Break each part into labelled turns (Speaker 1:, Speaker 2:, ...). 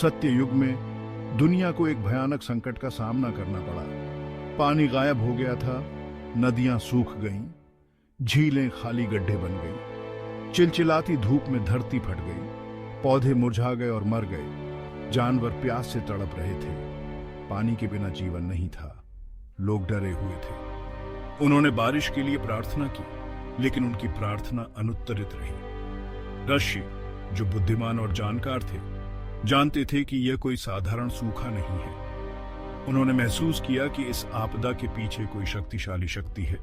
Speaker 1: सत्य युग में दुनिया को एक भयानक संकट का सामना करना पड़ा। पानी गायब हो गया था, नदियां सूख गईं, झीलें खाली गड्ढे बन गईं, चिलचिलाती धूप में धरती फट गई, पौधे मुरझा गए और मर गए, जानवर प्यास से तड़प रहे थे। पानी के बिना जीवन नहीं था, लोग डरे हुए थे। उन्होंने बारिश के लिए प्रार्थना की, लेकिन उनकी प्रार्थना अनुत्तरित रही। ऋषि, जो बुद्धिमान और जानकार थे, जानते थे कि यह कोई साधारण सूखा नहीं है। उन्होंने महसूस किया कि इस आपदा के पीछे कोई शक्तिशाली शक्ति है।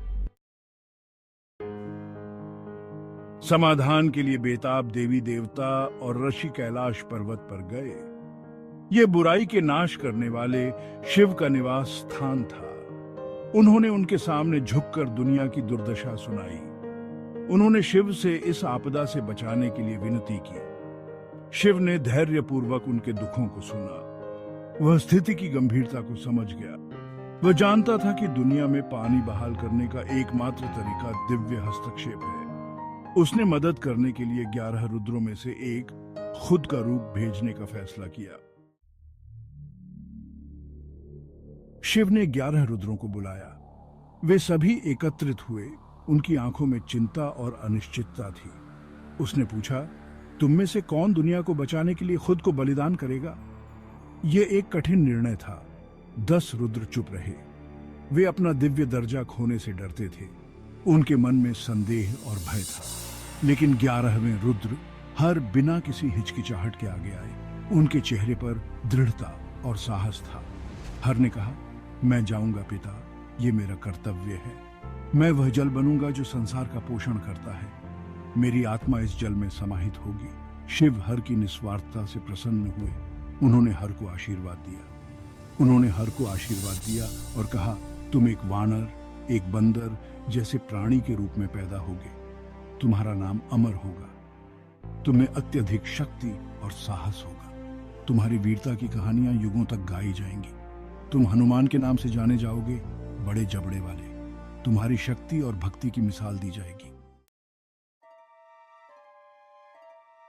Speaker 1: समाधान के लिए बेताब देवी देवता और ऋषि कैलाश पर्वत पर गए। यह बुराई के नाश करने वाले शिव का निवास स्थान था। उन्होंने उनके सामने झुककर दुनिया की दुर्दशा सुनाई। उन्होंने शिव से इस आपदा से बचाने के लिए विनती की। शिव ने धैर्यपूर्वक उनके दुखों को सुना। वह स्थिति की गंभीरता को समझ गया। वह जानता था कि दुनिया में पानी बहाल करने का एकमात्र तरीका दिव्य हस्तक्षेप है। उसने मदद करने के लिए 11 रुद्रों में से एक, खुद का रूप भेजने का फैसला किया। शिव ने 11 रुद्रों को बुलाया। वे सभी एकत्रित हुए। उनकी आंखों में चिंता और अनिश्चितता थी। उसने पूछा, तुम में से कौन दुनिया को बचाने के लिए खुद को बलिदान करेगा? यह एक कठिन निर्णय था। 10 रुद्र चुप रहे। वे अपना दिव्य दर्जा खोने से डरते थे। उनके मन में संदेह और भय था। लेकिन 11वें रुद्र हर बिना किसी हिचकिचाहट के आगे आए। उनके चेहरे पर दृढ़ता और साहस था। हर ने कहा, मैं जाऊंगा पिता, ये मेरा कर्तव्य है। मैं वह जल बनूंगा जो संसार का पोषण करता है। मेरी आत्मा इस जल में समाहित होगी। शिव हर की निस्वार्थता से प्रसन्न हुए। उन्होंने हर को आशीर्वाद दिया और कहा, तुम एक वानर, एक बंदर जैसे प्राणी के रूप में पैदा होगे। तुम्हारा नाम अमर होगा। तुम्हें अत्यधिक शक्ति और साहस होगा। तुम्हारी वीरता की कहानियां युगों तक गाई जाएंगी। तुम हनुमान के नाम से जाने जाओगे, बड़े जबड़े वाले। तुम्हारी शक्ति और भक्ति की मिसाल दी जाएगी।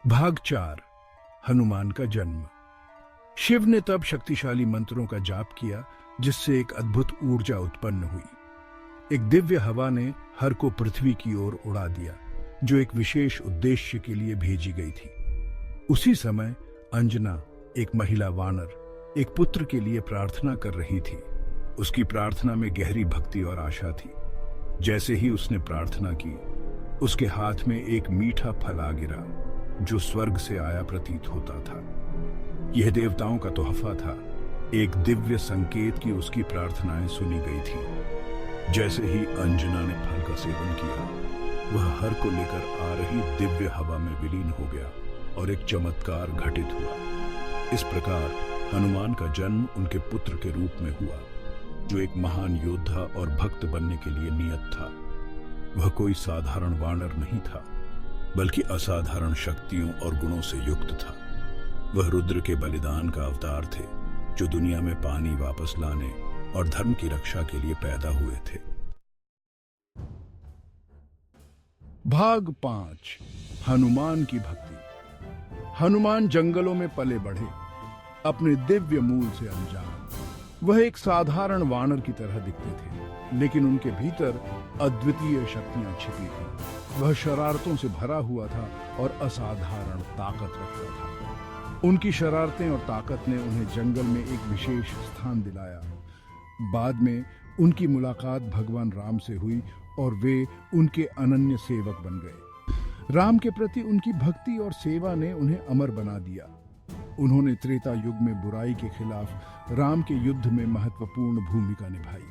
Speaker 1: भाग 4, हनुमान का जन्म। शिव ने तब शक्तिशाली मंत्रों का जाप किया, जिससे एक अद्भुत ऊर्जा उत्पन्न हुई। एक दिव्य हवा ने हर को पृथ्वी की ओर उड़ा दिया, जो एक विशेष उद्देश्य के लिए भेजी गई थी। उसी समय अंजना, एक महिला वानर, एक पुत्र के लिए प्रार्थना कर रही थी। उसकी प्रार्थना में गहरी भक्ति और आशा थी। जैसे ही उसने प्रार्थना की, उसके हाथ में एक मीठा फल आ गिरा, जो स्वर्ग से आया प्रतीत होता था। यह देवताओं का तोहफा था, एक दिव्य संकेत कि उसकी प्रार्थनाएं सुनी गई थी। जैसे ही अंजना ने फल का सेवन किया, वह हर को लेकर आ रही दिव्य हवा में विलीन हो गया और एक चमत्कार घटित हुआ। इस प्रकार हनुमान का जन्म उनके पुत्र के रूप में हुआ, जो एक महान योद्धा और भक्त बनने के लिए नियत था। वह कोई साधारण वानर नहीं था, बल्कि असाधारण शक्तियों और गुणों से युक्त था। वह रुद्र के बलिदान का अवतार थे, जो दुनिया में पानी वापस लाने और धर्म की रक्षा के लिए पैदा हुए थे। भाग 5, हनुमान की भक्ति। हनुमान जंगलों में पले बढ़े, अपने दिव्य मूल से अनजान। वह एक साधारण वानर की तरह दिखते थे, लेकिन उनके भीतर अद्वितीय शक्तियां छिपी थीं। वह शरारतों से भरा हुआ था और असाधारण ताकत रखता था। उनकी शरारतें और ताकत ने उन्हें जंगल में एक विशेष स्थान दिलाया। बाद में उनकी मुलाकात भगवान राम से हुई और वे उनके अनन्य सेवक बन गए। राम के प्रति उनकी भक्ति और सेवा ने उन्हें अमर बना दिया। उन्होंने त्रेता युग में बुराई के खिलाफ राम के युद्ध में महत्वपूर्ण भूमिका निभाई।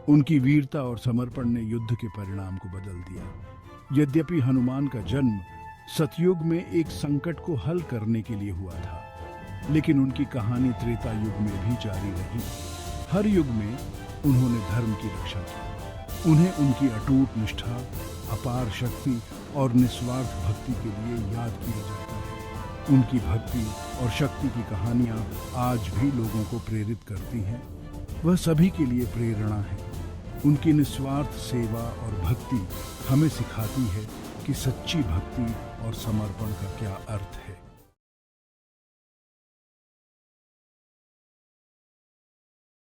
Speaker 1: उनकी वीरता और समर्पण ने युद्ध के परिणाम को बदल दिया। यद्यपि हनुमान का जन्म सतयुग में एक संकट को हल करने के लिए हुआ था, लेकिन उनकी कहानी त्रेता युग में भी जारी रही। हर युग में उन्होंने धर्म की रक्षा की। उन्हें उनकी अटूट निष्ठा, अपार शक्ति और निस्वार्थ भक्ति के लिए याद किया जाता है। उनकी भक्ति और शक्ति की कहानियां आज भी लोगों को प्रेरित करती हैं। वह सभी के लिए प्रेरणा है। उनकी निस्वार्थ सेवा और भक्ति हमें सिखाती है कि सच्ची भक्ति और समर्पण का क्या अर्थ है।